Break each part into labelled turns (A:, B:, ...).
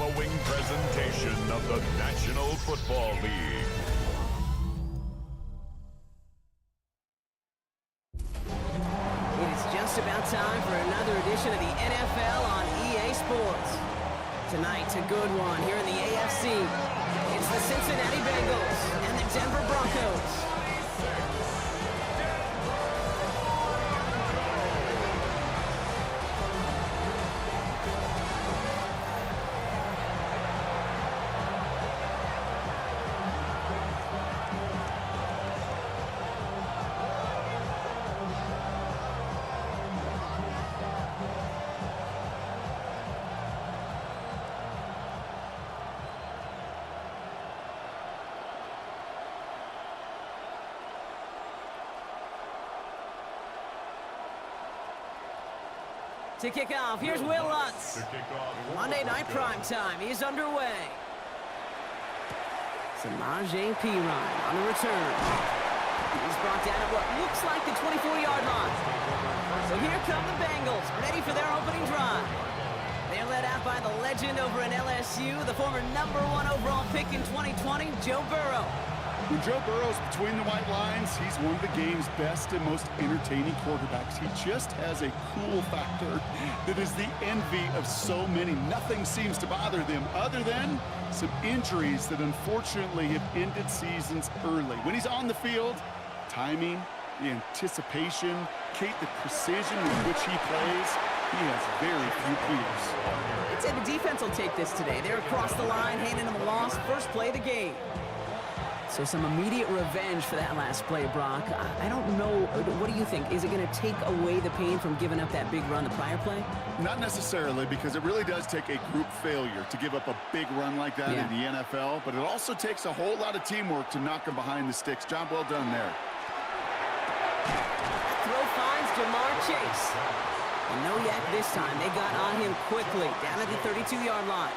A: mind-blowing presentation of the National Football League.
B: It is just about time for another edition of the NFL on EA Sports. Tonight's a good one here in the AFC. It's the Cincinnati Bengals and the Denver Broncos. To kick off, here's Will Lutz. Monday Night Primetime is underway. Samaje Perine on the return. He's brought down at what looks like the 24-yard line. So here come the Bengals, ready for their opening drive. They're led out by the legend over in LSU, the former #1 overall pick in 2020, Joe Burrow.
C: When Joe Burrow's between the white lines, he's one of the game's best and most entertaining quarterbacks. He just has a cool factor that is the envy of so many. Nothing seems to bother them other than some injuries that unfortunately have ended seasons early. When he's on the field, timing, the anticipation, Kate, the precision with which he plays, he has very few peers.
B: I'd say the defense will take this today. They're across the line, handing them a loss, first play of the game. So some immediate revenge for that last play, Brock. I don't know. What do you think? Is it going to take away the pain from giving up that big run the prior play?
C: Not necessarily, because it really does take a group failure to give up a big run like that in the NFL. But it also takes a whole lot of teamwork to knock him behind the sticks. Job well done there.
B: Throw finds Jamar Chase. And no yak this time. They got on him quickly, down at the 32-yard line.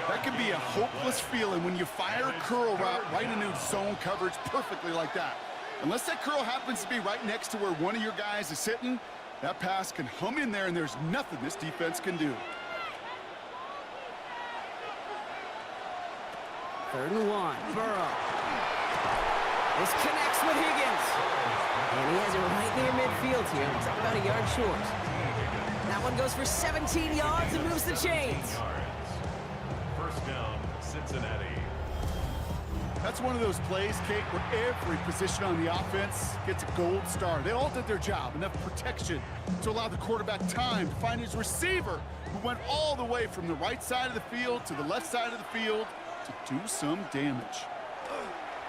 C: That can be a hopeless feeling when you fire a curl route right into zone coverage perfectly like that. Unless that curl happens to be right next to where one of your guys is sitting, that pass can hum in there and there's nothing this defense can do.
B: 3rd and 1, Burrow. This connects with Higgins. And he has it right near midfield here. It's about a yard short. That one goes for 17 yards and moves the chains.
A: First down, Cincinnati.
C: That's one of those plays, Kate, where every position on the offense gets a gold star. They all did their job, enough protection to allow the quarterback time to find his receiver, who went all the way from the right side of the field to the left side of the field to do some damage.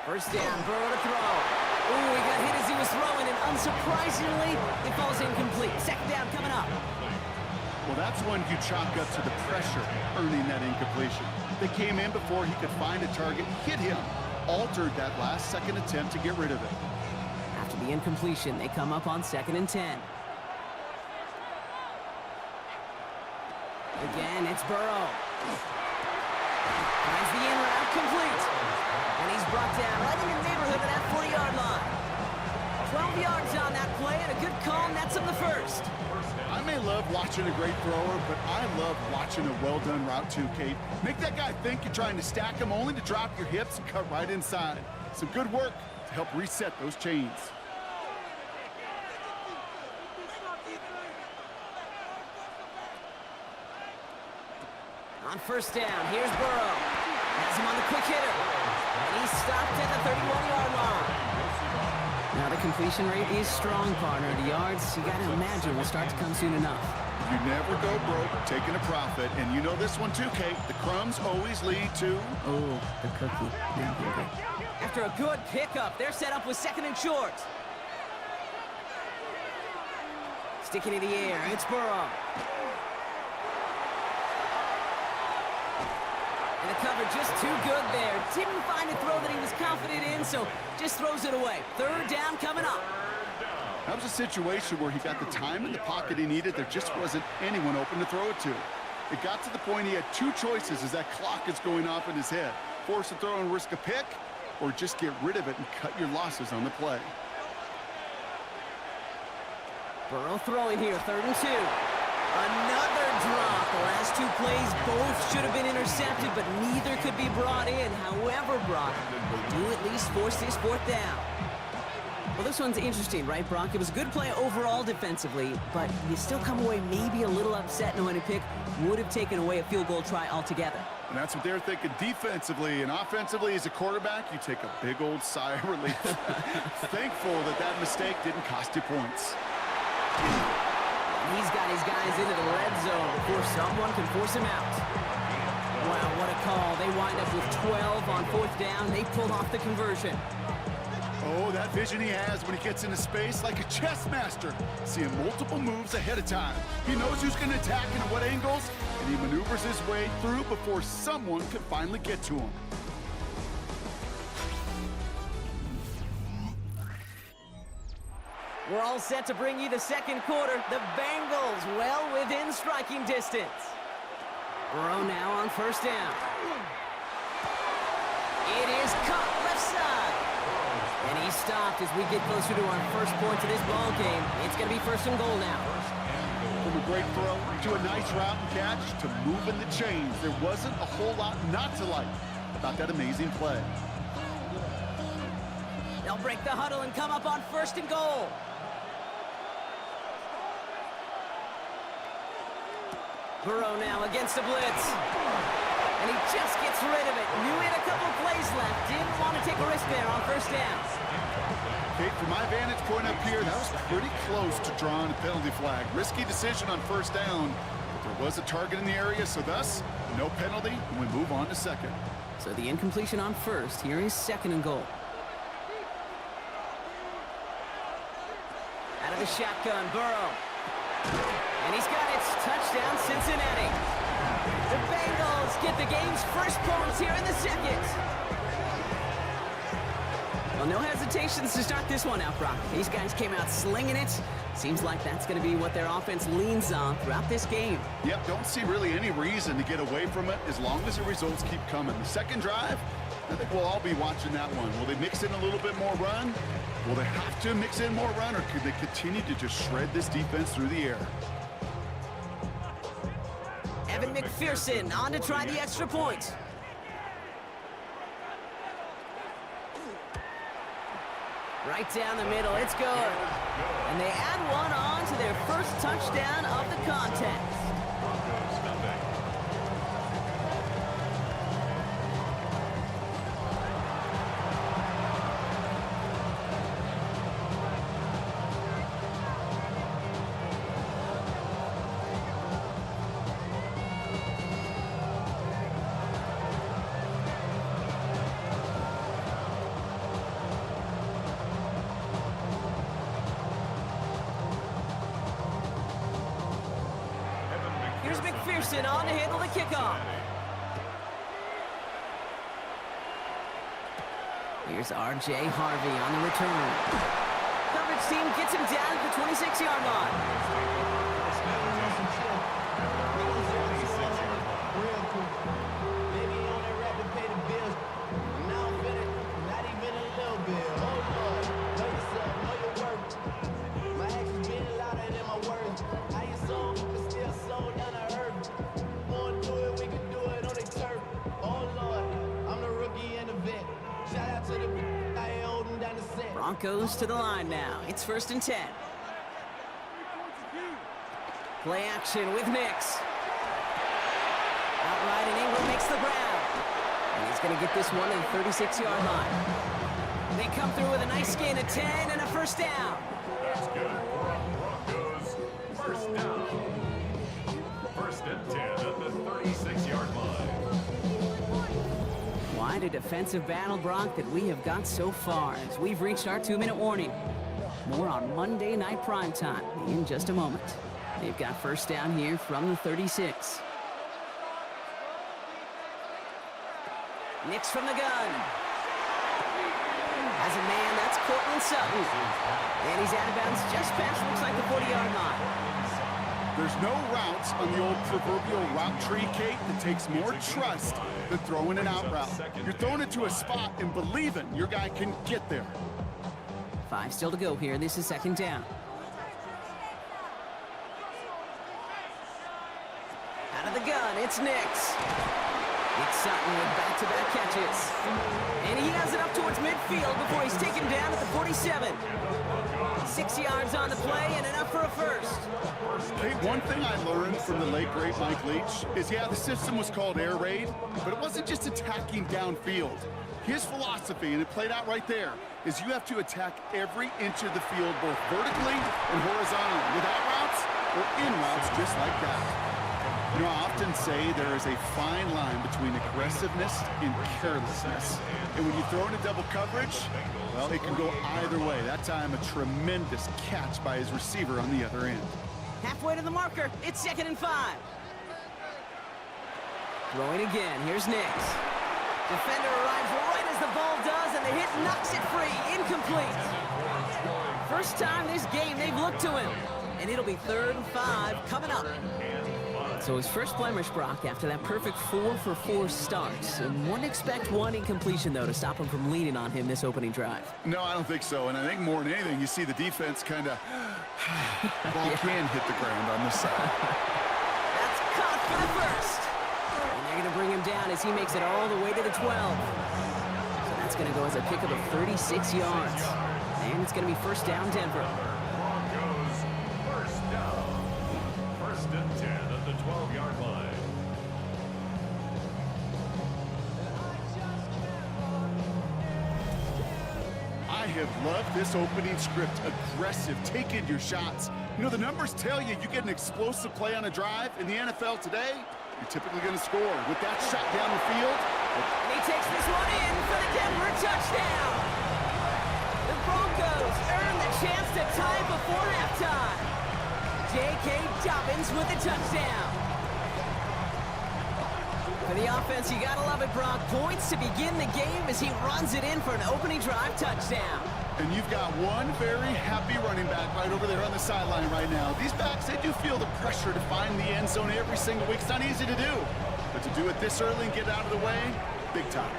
B: First down, Burrow to throw. Ooh, he got hit as he was throwing, and unsurprisingly, it falls incomplete. Second down coming up.
C: Well, that's one you chalk up to the pressure earning that incompletion. They came in before he could find a target, hit him, altered that last second attempt to get rid of it.
B: After the incompletion, they come up on 2nd and 10. Again, it's Burrow. Finds the in route complete. And he's brought down right in the neighborhood of that 40-yard line. 12 yards on that play, and a good call nets him the first.
C: I may love watching a great thrower, but I love watching a well-done route too, Kate. Make that guy think you're trying to stack him only to drop your hips and cut right inside. Some good work to help reset those chains.
B: On first down, here's Burrow. Has him on the quick hitter. And he's stopped at the 31-yard line. Now the completion rate is strong, partner. The yards, you got to imagine, will start to come soon enough.
C: You never go broke taking a profit, and you know this one too, Kate. The crumbs always lead to...
B: Oh, the cookie. After a good pickup, they're set up with 2nd and short. Sticking in the air, it's Burrow. And the cover just too good there. Didn't find a throw that he was confident in, so just throws it away. 3rd down coming up.
C: That was a situation where he got the time in the pocket he needed. There just wasn't anyone open to throw it to. It got to the point he had 2 choices as that clock is going off in his head. Force a throw and risk a pick, or just get rid of it and cut your losses on the play.
B: Burrow throwing here, 3rd and 2. Another drop. The last two plays both should have been intercepted, but neither could be brought in. However, Brock, they do at least force this fourth down. Well, this one's interesting, right, Brock? It was a good play overall defensively, but you still come away maybe a little upset knowing a pick would have taken away a field goal try altogether.
C: And that's what they're thinking defensively. And offensively, as a quarterback, you take a big old sigh of relief. Thankful that that mistake didn't cost you points.
B: He's got his guys into the red zone before someone can force him out. Wow, what a call. They wind up with 12 on fourth down. They pulled off the conversion.
C: Oh, that vision he has when he gets into space like a chess master, seeing multiple moves ahead of time. He knows who's going to attack and at what angles, and he maneuvers his way through before someone can finally get to him.
B: We're all set to bring you the second quarter. The Bengals well within striking distance. Burrow now on first down. It is caught left side. And he stopped as we get closer to our first point of this ball game. It's going to be first and goal now.
C: From a great throw to a nice route and catch to moving the chains. There wasn't a whole lot not to like about that amazing play.
B: They'll break the huddle and come up on first and goal. Burrow now against the blitz. And he just gets rid of it. Knew he had a couple plays left. Didn't want to take a risk there on first down.
C: Kate, from my vantage point up here, that was pretty close to drawing a penalty flag. Risky decision on first down, but there was a target in the area, so thus, no penalty, and we move on to second.
B: So the incompletion on first. Here is second and goal. Out of the shotgun, Burrow. And he's got it. Touchdown, Cincinnati. The Bengals get the game's first points here in the second. Well, no hesitations to start this one out, Brock. These guys came out slinging it. Seems like that's going to be what their offense leans on throughout this game.
C: Yep, don't see really any reason to get away from it as long as the results keep coming. The second drive, I think we'll all be watching that one. Will they mix in a little bit more run? Will they have to mix in more run, or could they continue to just shred this defense through the air?
B: Evan McPherson on to try the extra point. Right down the middle, it's good. And they add one on to their first touchdown of the contest. Here's McPherson on to handle the kickoff. Here's R.J. Harvey on the return. Coverage team gets him down at the 26-yard line. Broncos to the line now. It's first and 10. Play action with Nix. Outright, and Ingram makes the grab. And he's going to get this one to the 36-yard line. They come through with a nice gain of 10 and a first down.
A: That's good for Broncos. First down. First and 10 at the 36-yard line.
B: Quite a defensive battle, Brock, that we have got so far as we've reached our 2-minute warning. More on Monday Night Primetime in just a moment. They've got first down here from the 36. Nix from the gun. As a man, that's Cortland Sutton. And he's out of bounds just past, looks like the 40-yard line.
C: There's no routes on the old proverbial route tree, Kate, that takes more trust than throwing an out route. You're throwing it to a spot and believing your guy can get there.
B: 5 still to go here. This is second down. Out of the gun, it's Nix. Nick Sutton with back-to-back catches. And he has it up towards midfield before he's taken down at the 47. 6 yards on the play and enough for a first.
C: Hey, one thing I learned from the late, great Mike Leach is, yeah, the system was called air raid, but it wasn't just attacking downfield. His philosophy, and it played out right there, is you have to attack every inch of the field, both vertically and horizontally, without routes or in routes just like that. You know, I often say there is a fine line between aggressiveness and carelessness. And when you throw into double coverage, well, it can go either way. That time, a tremendous catch by his receiver on the other end.
B: Halfway to the marker, it's 2nd and 5. Throwing again, here's Nix. Defender arrives right as the ball does, and the hit knocks it free, incomplete. First time this game they've looked to him, and it'll be 3rd and 5 coming up. So his first blemish, Brock, after that perfect 4-for-4 start. And wouldn't expect one incompletion, though, to stop him from leaning on him this opening drive.
C: No, I don't think so. And I think more than anything, you see the defense kind of ball can hit the ground on this side.
B: That's caught for the first. And they're going to bring him down as he makes it all the way to the 12. So that's going to go as a pickup of 36 yards. And it's going to be first down, Denver.
A: Broncos, first down. 1st and 10 at the 12-yard line.
C: I have loved this opening script. Aggressive, taking your shots. You know, the numbers tell you get an explosive play on a drive. In the NFL today, you're typically going to score. With that shot down the field.
B: And he takes this one in for the Denver touchdown. The Broncos earn the chance to tie before halftime. J.K. Dobbins with the touchdown. For the offense, you gotta love it, Brock. Points to begin the game as he runs it in for an opening drive touchdown.
C: And you've got one very happy running back right over there on the sideline right now. These backs, they do feel the pressure to find the end zone every single week. It's not easy to do. But to do it this early and get it out of the way, big time.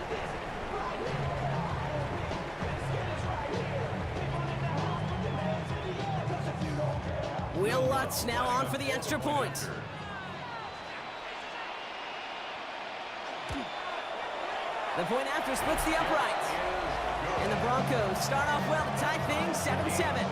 B: Will Lutz now on for the extra point. The point after splits the upright. And the Broncos start off well to tie things 7-7.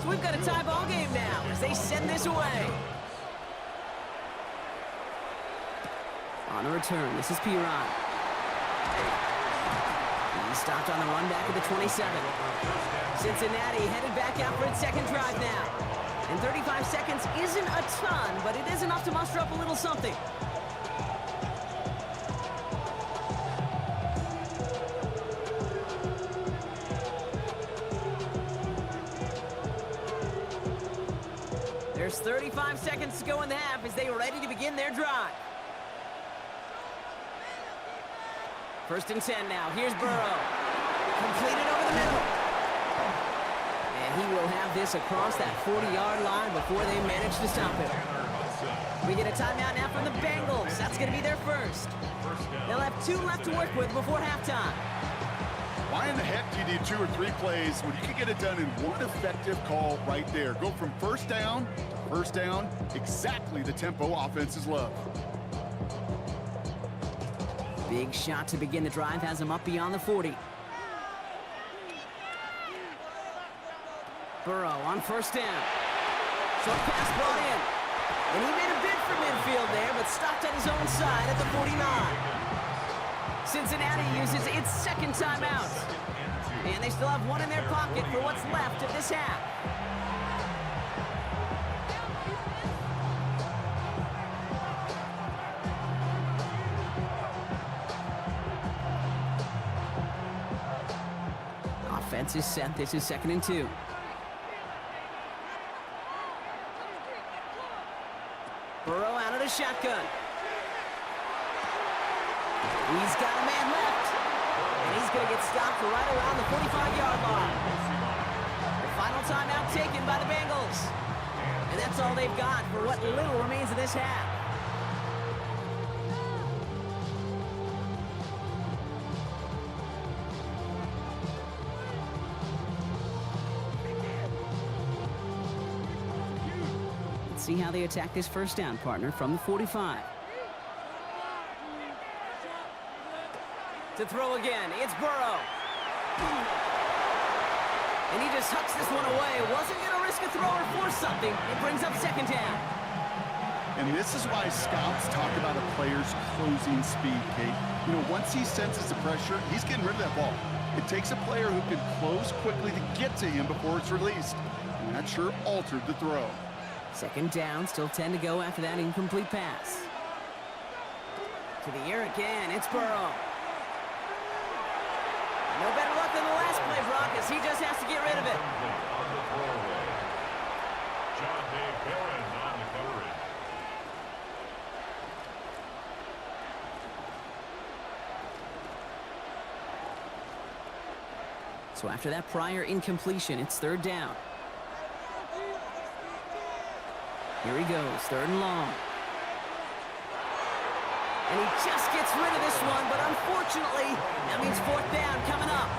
B: We've got a tie ball game now as they send this away. On a return, this is Piron. He stopped on the run back at the 27. Cincinnati headed back out for its second drive now. And 35 seconds isn't a ton, but it is enough to muster up a little something. There's 35 seconds to go in the half as they are ready to begin their drive. 1st and 10 now. Here's Burrow. Completed over the middle. And he will have this across that 40-yard line before they manage to stop it. We get a timeout now from the Bengals. That's going to be their first. They'll have 2 left to work with before halftime.
C: Why in the heck do you need 2 or 3 plays when you can get it done in one effective call right there? Go from first down to first down, exactly the tempo offenses love.
B: Big shot to begin the drive has him up beyond the 40. Burrow on first down. Short pass brought in. And he made a bid for midfield there, but stopped on his own side at the 49. Cincinnati uses its second timeout. And they still have one in their pocket for what's left of this half. Offense is set. This is 2nd and 2. Burrow out of the shotgun. shotgun. He's got a man left. And he's going to get stopped right around the 45-yard line. The final timeout taken by the Bengals. And that's all they've got for what little remains of this half. Let's see how they attack this first down, partner, from the 45. To throw again, it's Burrow. And he just hucks this one away. Wasn't going to risk a throw or force something. It brings up second down.
C: And this is why scouts talk about a player's closing speed, Kate. You know, once he senses the pressure, he's getting rid of that ball. It takes a player who can close quickly to get to him before it's released. And that sure altered the throw.
B: Second down, still 10 to go after that incomplete pass. To the air again, it's Burrow. No better luck than the last play, Broncos. He just has to get rid of it.
A: On the coverage.
B: So after that prior incompletion, it's third down. Here he goes, third and long. And he just gets rid of this one, but unfortunately, that means fourth down coming up.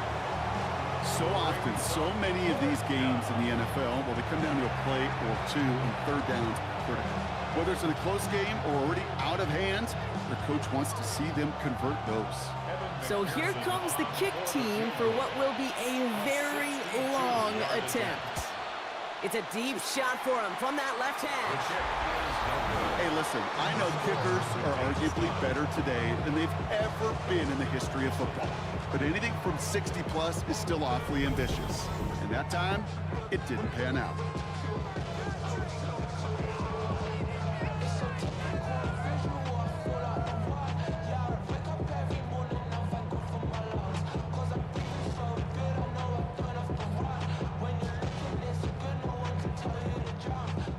C: So often, so many of these games in the NFL, well, they come down to a play or two, and third downs are critical. Whether it's in a close game or already out of hand, their coach wants to see them convert those.
B: So here comes the kick team for what will be a very long attempt. It's a deep shot for him from that left hand.
C: Hey, listen, I know kickers are arguably better today than they've ever been in the history of football. But anything from 60-plus is still awfully ambitious. And that time, it didn't pan out.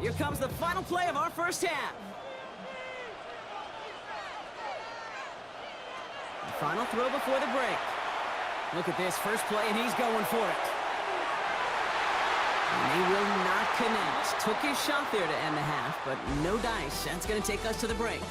B: Here comes the final play of our first half. The final throw before the break. Look at this first play, and he's going for it. And they will not connect. Took his shot there to end the half, but no dice. That's going to take us to the break.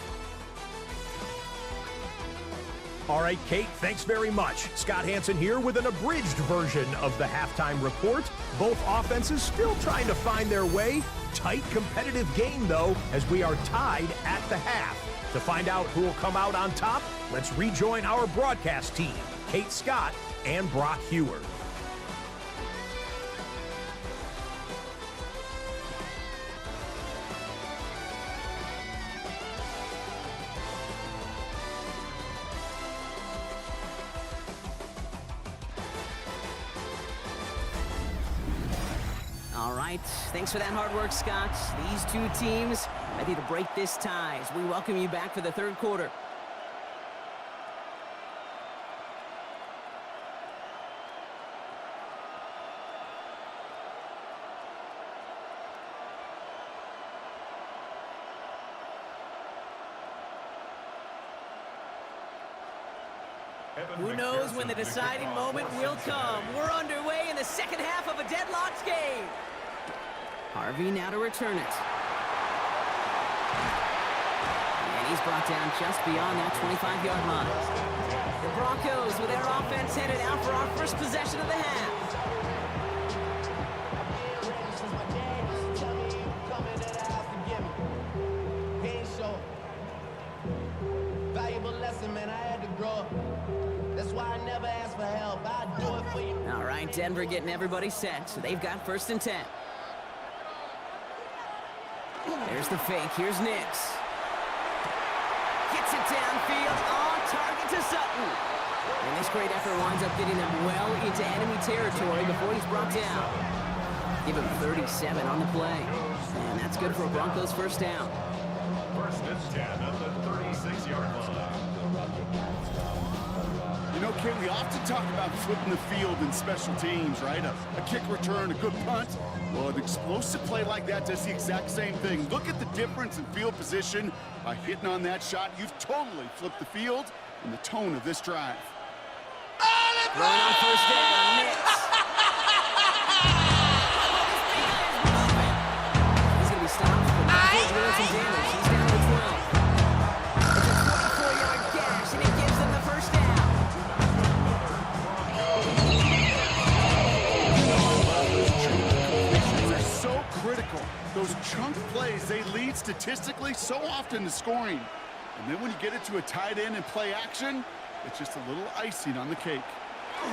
D: All right, Kate, thanks very much. Scott Hansen here with an abridged version of the halftime report. Both offenses still trying to find their way. Tight, competitive game, though, as we are tied at the half. To find out who will come out on top, let's rejoin our broadcast team, Kate Scott and Brock Hewer.
B: All right, thanks for that hard work, Scott. These two teams ready to break this tie as we welcome you back for the third quarter. Who knows when the deciding moment will come? We're underway in the second half of a deadlocked game. Harvey now to return it. And he's brought down just beyond that 25-yard line. The Broncos with their offense headed out for our first possession of the half.
E: Valuable lesson, man. I had to grow up. That's why I never ask for help. I do it for you.
B: All right, Denver getting everybody set, so they've got first and 10. There's the fake. Here's Nix. Gets it downfield on target to Sutton. And this great effort winds up getting them well into enemy territory before he's brought down. Give him 37 on the play. And that's good for a Broncos first down.
A: First and 10 at the 36-yard line.
C: You know, Kate, we often talk about flipping the field in special teams, right? A kick return, a good punt. Well, an explosive play like that does the exact same thing. Look at the difference in field position By hitting on that shot, you've totally flipped the field and the tone of this drive.
B: Throwing on first down, Nix. He's going to be stopped for doing some damage. He's down to 12. It's a 44-yard gash, and it gives them the first down.
C: They're so critical. Those chunk plays, they lead statistically so often to scoring. And then when you get it to a tight end and play action, it's just a little icing on the cake.
B: And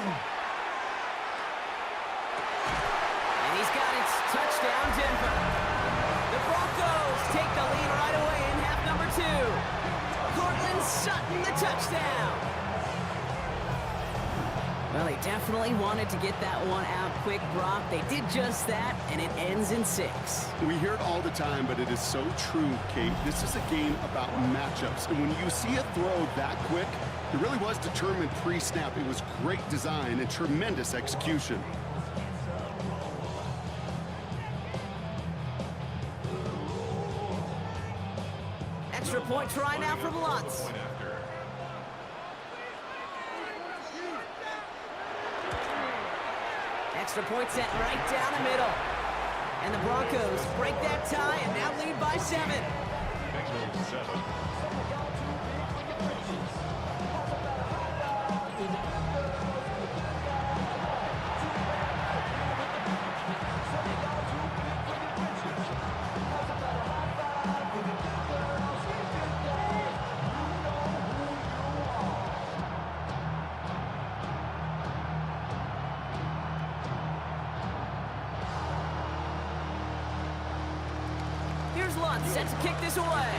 B: he's got it. Touchdown, Denver. The Broncos take the lead right away in half number 2. Cortland Sutton, the touchdown. Well, they definitely wanted to get that one out quick, Brock. They did just that, and it ends in 6.
C: We hear it all the time, but it is so true, Kate. This is a game about matchups. And when you see a throw that quick, it really was determined pre-snap. It was great design and tremendous execution.
B: Extra point try now from Lutz. Extra point set right down the middle. And the Broncos break that tie and now lead by 7.
A: Bengals 7.
B: Here's Lutz, set to kick this away.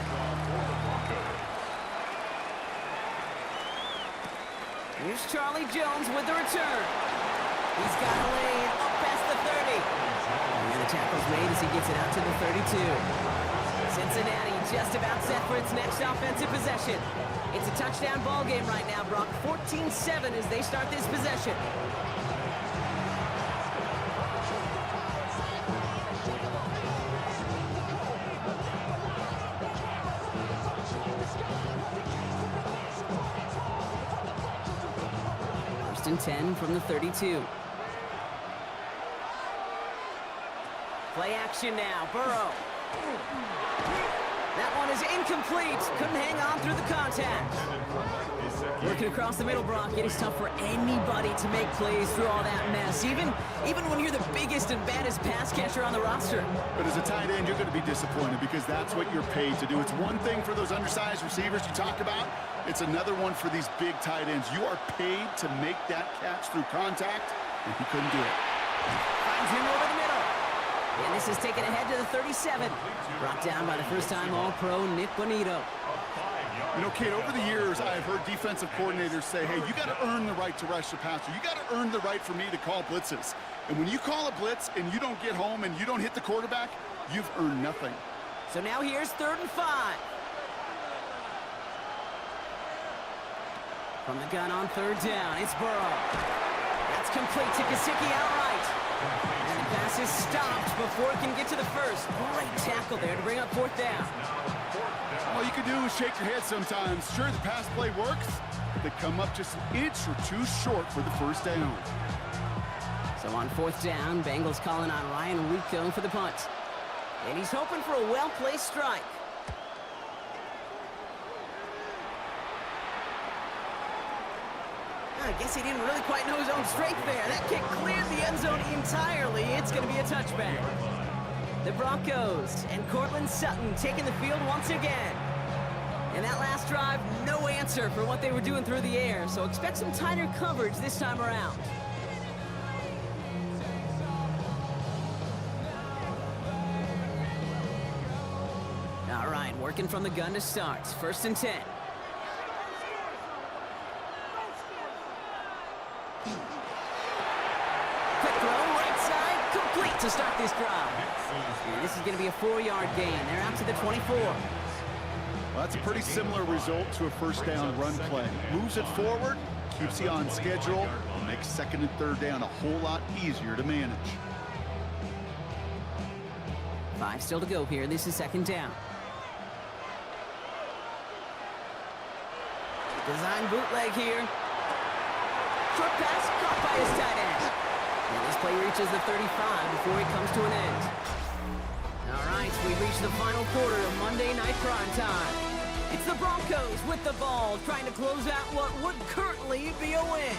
B: Here's Charlie Jones with the return. He's got a lane up past the 30. And the tackle's made as he gets it out to the 32. Cincinnati just about set for its next offensive possession. It's a touchdown ball game right now, Brock. 14-7 as they start this possession. First and 10 from the 32. Play action now, Burrow. That one is incomplete. Couldn't hang on through the contact. Working across the middle, Brock, it is tough for anybody to make plays through all that mess, even when you're the biggest and baddest pass catcher on the roster.
C: But as a tight end, you're going to be disappointed because that's what you're paid to do. It's one thing for those undersized receivers you talk about. It's another one for these big tight ends. You are paid to make that catch through contact, and he couldn't do it.
B: Finds him over the middle. And this is taken ahead to the 37. Brought down by the first-time All-Pro Nick Bonito.
C: You know, Kate, over the years, I've heard defensive coordinators say, hey, you got to earn the right to rush the passer. You got to earn the right for me to call blitzes. And when you call a blitz and you don't get home and you don't hit the quarterback, you've earned nothing.
B: So now here's 3rd and 5. From the gun on 3rd down, it's Burrow. That's complete to Gesicki outright. And the pass is stopped before it can get to the first. Great tackle there to bring up 4th down.
C: All you can do is shake your head sometimes. Sure, the pass play works, but they come up just an inch or two short for the first down.
B: So on 4th down, Bengals calling on Ryan Rico for the punt. And he's hoping for a well-placed strike. I guess he didn't really quite know his own strength there. That kick cleared the end zone entirely. It's going to be a touchback. The Broncos and Cortland Sutton taking the field once again. And that last drive, no answer for what they were doing through the air. So expect some tighter coverage this time around. All right, working from the gun to start. 1st and 10. Quick throw, right side, complete to start this drive. And this is going to be a 4-yard gain. They're out to the 24.
C: Well, that's a pretty similar result to a first down run play. Moves it forward, keeps you on schedule, and makes 2nd and 3rd down a whole lot easier to manage.
B: 5 still to go here. This is 2nd down. Design bootleg here. Short pass caught by his tight end. And this play reaches the 35 before it comes to an end. All right, we reach the final quarter of Monday Night Prime Time. It's the Broncos with the ball, trying to close out what would currently be a win.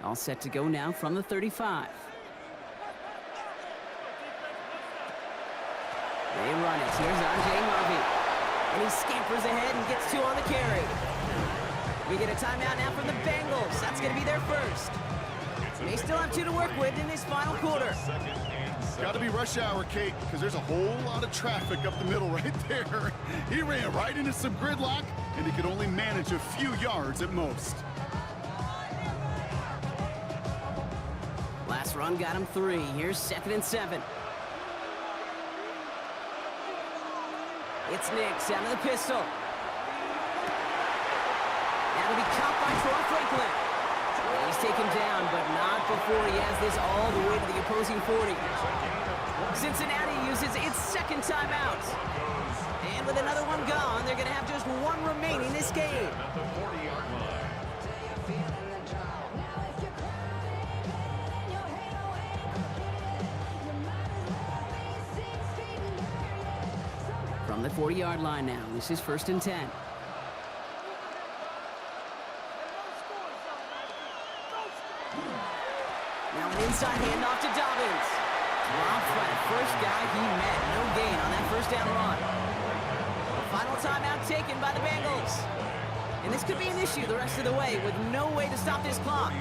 B: All set to go now from the 35. They run it. Here's R.J. Harvey. And he scampers ahead and gets 2 on the carry. We get a timeout now from the Bengals. That's going to be their first. They still have 2 to work with in this final quarter.
C: Got to be rush hour, Kate, because there's a whole lot of traffic up the middle right there. He ran right into some gridlock, and he could only manage a few yards at most.
B: Last run got him 3. Here's 2nd and 7. It's Nix out of the pistol. That'll be caught by Troy Franklin. He's taken down, but not before he has this all the way to the opposing 40. Cincinnati uses its 2nd timeout. And with another one gone, they're going to have just 1 remaining this game. From the 40-yard line now, this is 1st and 10. Now an inside handoff to Dobbins. Dropped by the first guy he met. No gain on that 1st down run. The final timeout taken by the Bengals. And this could be an issue the rest of the way with no way to stop this clock.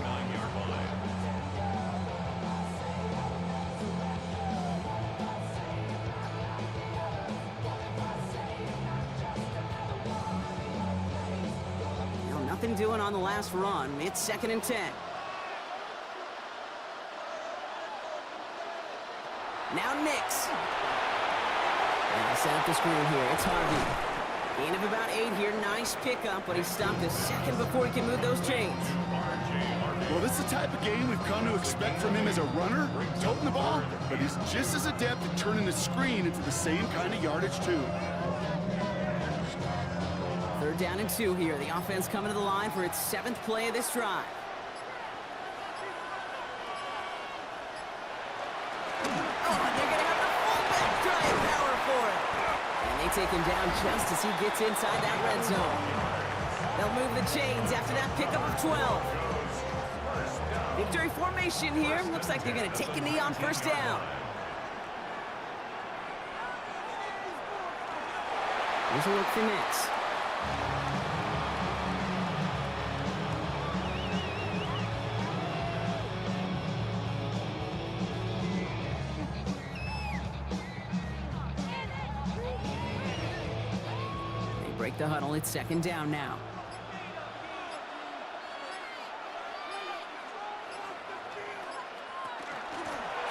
B: Nothing doing on the last run. It's 2nd and 10. Now Nix. And they set up the screen here. It's Harvey. Gain of about 8 here. Nice pickup, but he stopped a second before he can move those chains.
C: Well, this is the type of game we've come to expect from him as a runner, toting the ball, but he's just as adept at turning the screen into the same kind of yardage, too.
B: 3rd down and 2 here. The offense coming to the line for its 7th play of this drive. Oh, and they're going to have the fullback drive power for it. And they take him down just as he gets inside that red zone. They'll move the chains after that pickup of 12. Victory formation here. Looks like they're going to take a knee on 1st down. Here's a look for Nix. They break the huddle. It's 2nd down now.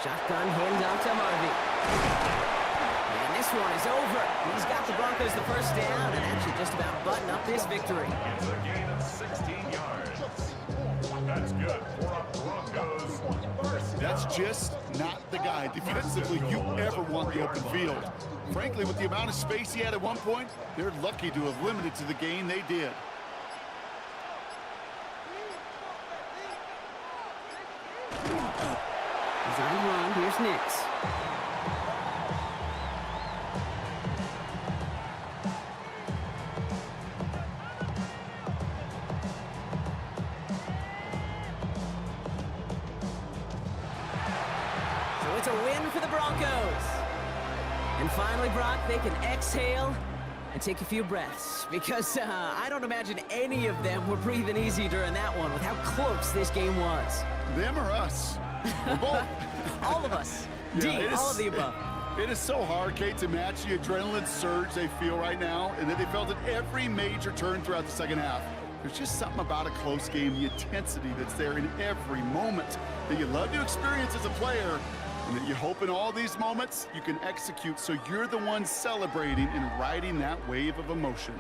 B: Shotgun handoff to Harvey. And this one is over. He's got the Broncos the 1st down and actually just about button up this victory.
A: It's a gain of 16 yards. That's good for Broncos.
C: That's just not the guy defensively you ever want the open field. Frankly, with the amount of space he had at one point, they're lucky to have limited to the gain they did.
B: Design run. Here's Nix. So it's a win for the Broncos. And finally, Brock, they can exhale and take a few breaths because I don't imagine any of them were breathing easy during that one with how close this game was.
C: Them or us? We're both.
B: All of us.
C: Yeah,
B: All of the above.
C: It is so hard, Kate, to match the adrenaline surge they feel right now, and that they felt at every major turn throughout the second half. There's just something about a close game, the intensity that's there in every moment that you love to experience as a player, and that you hope in all these moments you can execute so you're the one celebrating and riding that wave of emotion.